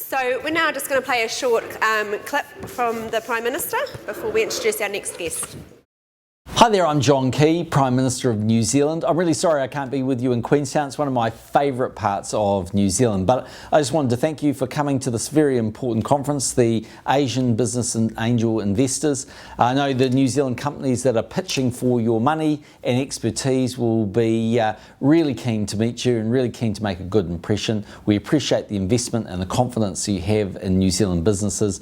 So we're now just going to play a short clip from the Prime Minister before we introduce our next guest. Hi there, I'm John Key, Prime Minister of New Zealand. I'm really sorry I can't be with you in Queenstown. It's one of my favourite parts of New Zealand, but I just wanted to thank you for coming to this very important conference, the Asian Business and Angel Investors. I know the New Zealand companies that are pitching for your money and expertise will be really keen to meet you and really keen to make a good impression. We appreciate the investment and the confidence you have in New Zealand businesses.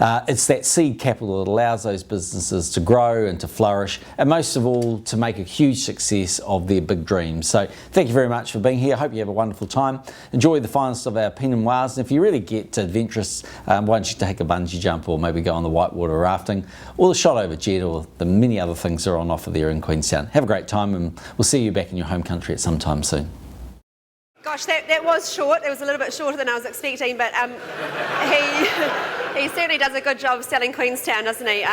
It's that seed capital that allows those businesses to grow and to flourish, and most of all, to make a huge success of their big dreams. So thank you very much for being here. I hope you have a wonderful time. Enjoy the finest of our Pinot Noirs, and if you really get adventurous, why don't you take a bungee jump or maybe go on the whitewater rafting or the shot over jet or the many other things that are on offer there in Queenstown. Have a great time, and we'll see you back in your home country at some time soon. Gosh, that was short. It was a little bit shorter than I was expecting, but he certainly does a good job selling Queenstown, doesn't he?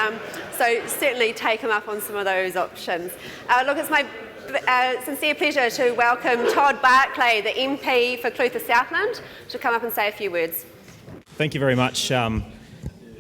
So certainly take him up on some of those options. Look, it's my sincere pleasure to welcome Todd Barclay, the MP for Clutha Southland, to come up and say a few words. Thank you very much.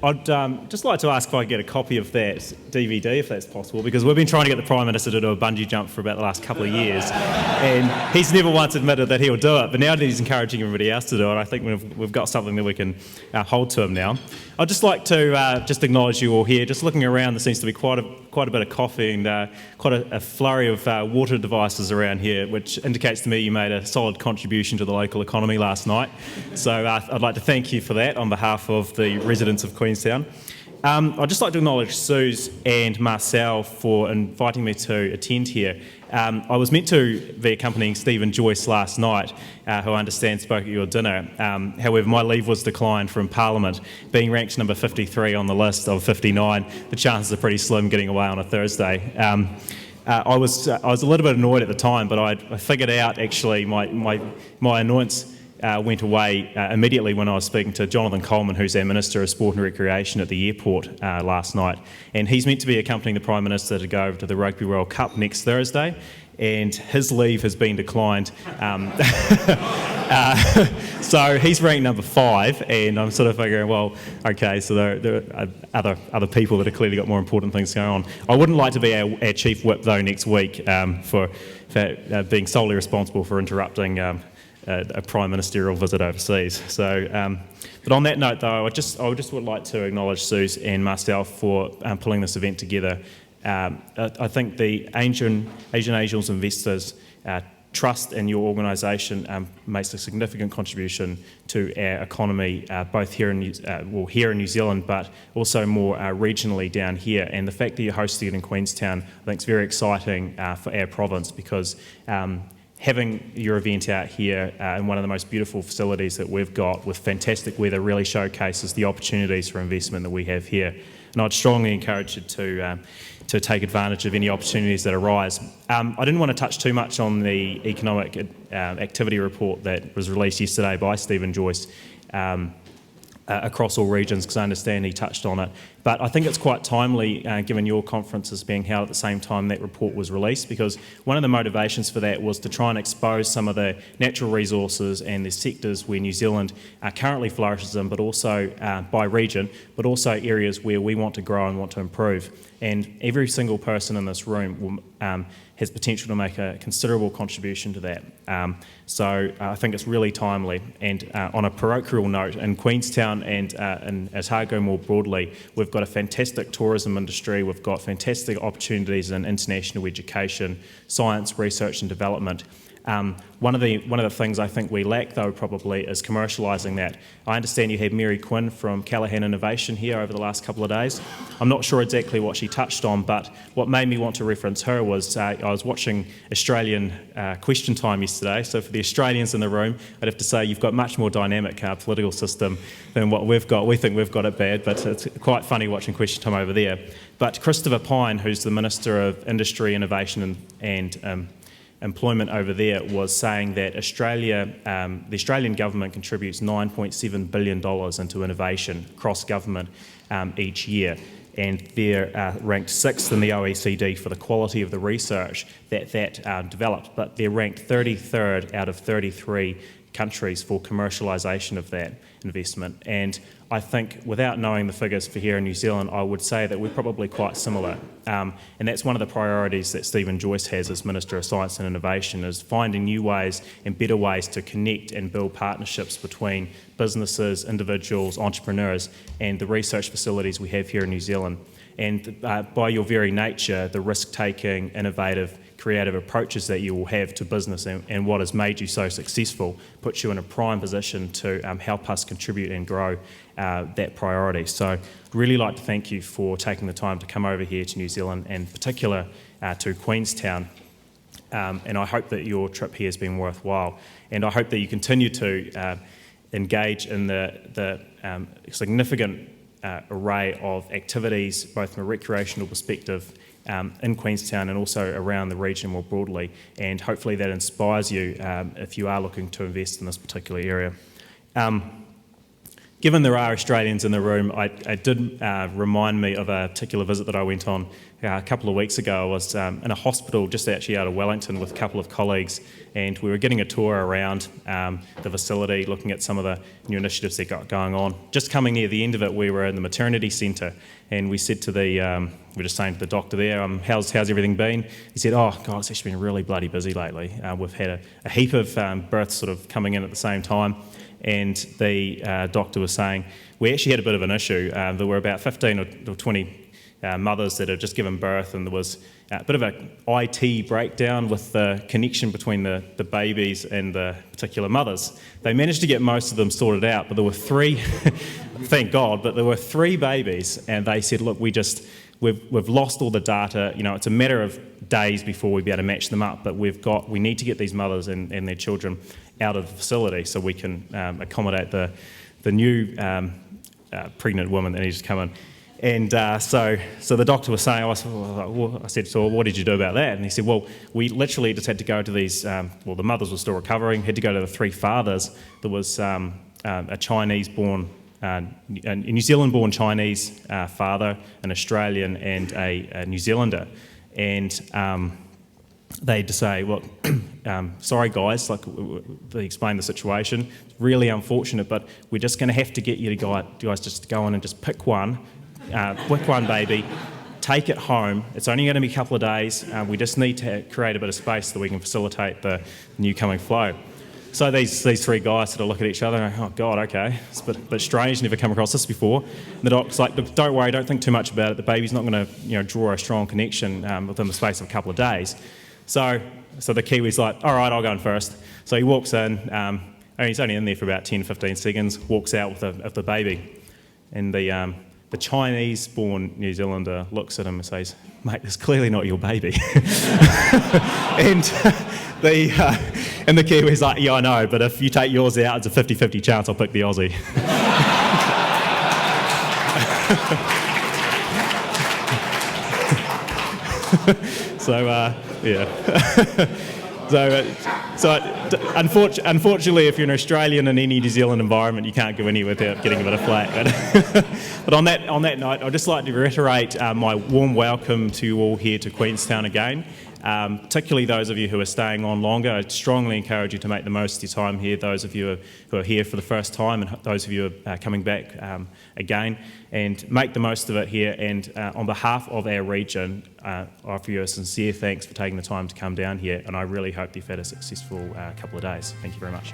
I'd just like to ask if I could get a copy of that DVD, if that's possible, because we've been trying to get the Prime Minister to do a bungee jump for about the last couple of years, and he's never once admitted that he'll do it, but now that he's encouraging everybody else to do it, I think we've got something that we can hold to him now. I'd just like to just acknowledge you all here. Just looking around, there seems to be quite a bit of coffee and quite a flurry of water devices around here, which indicates to me you made a solid contribution to the local economy last night. So I'd like to thank you for that on behalf of the residents of Queenstown. I'd just like to acknowledge Suze and Marcel for inviting me to attend here. I was meant to be accompanying Stephen Joyce last night, who I understand spoke at your dinner. However, my leave was declined from Parliament. Being ranked number 53 on the list of 59, the chances are pretty slim getting away on a Thursday. I was a little bit annoyed at the time, but I figured out actually my annoyance went away immediately when I was speaking to Jonathan Coleman, who's our Minister of Sport and Recreation at the airport last night. And he's meant to be accompanying the Prime Minister to go over to the Rugby World Cup next Thursday, and his leave has been declined. So he's ranked number 5, and I'm sort of figuring, well, okay, so there are other people that have clearly got more important things going on. I wouldn't like to be our Chief Whip, though, next week for being solely responsible for interrupting a prime ministerial visit overseas. So, but on that note, though, I just would like to acknowledge Suze and Marcel for pulling this event together. I think the Asian Angels Investors trust in your organisation makes a significant contribution to our economy, both here in New Zealand, but also more regionally down here. And the fact that you're hosting it in Queenstown, I think, is very exciting for our province, because having your event out here in one of the most beautiful facilities that we've got with fantastic weather really showcases the opportunities for investment that we have here. And I'd strongly encourage you to take advantage of any opportunities that arise. I didn't want to touch too much on the economic activity report that was released yesterday by Stephen Joyce across all regions, because I understand he touched on it. But I think it's quite timely, given your conference is being held at the same time that report was released, because one of the motivations for that was to try and expose some of the natural resources and the sectors where New Zealand currently flourishes in, but also by region, but also areas where we want to grow and want to improve. And every single person in this room will, has potential to make a considerable contribution to that. So I think it's really timely. And on a parochial note, in Queenstown and in Otago more broadly, we've got a fantastic tourism industry. We've got fantastic opportunities in international education, science, research and development. One of the things I think we lack, though, probably is commercialising that. I understand you had Mary Quinn from Callaghan Innovation here over the last couple of days. I'm not sure exactly what she touched on, but what made me want to reference her was I was watching Australian Question Time yesterday. So for the Australians in the room, I'd have to say you've got much more dynamic political system than what we've got. We think we've got it bad, but it's quite funny watching Question Time over there. But Christopher Pyne, who's the Minister of Industry, Innovation and Employment over there, was saying that the Australian government contributes $9.7 billion into innovation across government each year, and they're ranked 6th in the OECD for the quality of the research that developed, but they're ranked 33rd out of 33 countries for commercialisation of that investment. And I think, without knowing the figures for here in New Zealand, I would say that we're probably quite similar. And that's one of the priorities that Stephen Joyce has as Minister of Science and Innovation, is finding new ways and better ways to connect and build partnerships between businesses, individuals, entrepreneurs, and the research facilities we have here in New Zealand. And by your very nature, the risk-taking, innovative, creative approaches that you will have to business and what has made you so successful puts you in a prime position to help us contribute and grow that priority. So I'd really like to thank you for taking the time to come over here to New Zealand, and in particular to Queenstown. And I hope that your trip here has been worthwhile. And I hope that you continue to engage in the significant array of activities, both from a recreational perspective in Queenstown and also around the region more broadly. And hopefully that inspires you if you are looking to invest in this particular area. Given there are Australians in the room, it did remind me of a particular visit that I went on a couple of weeks ago. I was in a hospital just actually out of Wellington with a couple of colleagues, and we were getting a tour around the facility, looking at some of the new initiatives they've got going on. Just coming near the end of it, we were in the maternity centre, and we said to we were just saying to the doctor there, how's everything been? He said, oh God, it's actually been really bloody busy lately. We've had a heap of births sort of coming in at the same time. And the doctor was saying, we actually had a bit of an issue. There were about 15 or 20 mothers that had just given birth, and there was a bit of an IT breakdown with the connection between the babies and the particular mothers. They managed to get most of them sorted out, but there were three, thank God, but there were 3 babies, and they said, look, we've lost all the data. You know, it's a matter of days before we be able to match them up, but we need to get these mothers and their children out of the facility so we can accommodate the new pregnant woman that needs to come in. And so the doctor was saying, I said, so what did you do about that? And he said, well, we literally just had to go to these, the mothers were still recovering, had to go to the 3 fathers. There was a Chinese-born, a New Zealand-born Chinese father, an Australian, and a New Zealander. And they had to say, well, sorry guys, they explained the situation, it's really unfortunate, but we're just going to have to get you guys just to go in and just pick one baby, take it home. It's only going to be a couple of days. We just need to create a bit of space so that we can facilitate the new coming flow. So these 3 guys sort of look at each other and go, oh God, okay, it's a bit strange, never come across this before. And the doctor's like, look, don't worry, don't think too much about it. The baby's not going to draw a strong connection within the space of a couple of days. So the Kiwi's like, all right, I'll go in first. So he walks in, and he's only in there for about 10-15 seconds, walks out with the baby. And the Chinese-born New Zealander looks at him and says, mate, that's clearly not your baby. And the Kiwi's like, yeah, I know, but if you take yours out, it's a 50-50 chance I'll pick the Aussie. So, yeah. So unfortunately, if you're an Australian in any New Zealand environment, you can't go anywhere without getting a bit of flack. But on that note, I'd just like to reiterate my warm welcome to you all here to Queenstown again. Particularly those of you who are staying on longer, I strongly encourage you to make the most of your time here. Those of you who are here for the first time, and those of you who are coming back again, and make the most of it here. And on behalf of our region, I offer you a sincere thanks for taking the time to come down here, and I really hope you've had a successful couple of days. Thank you very much.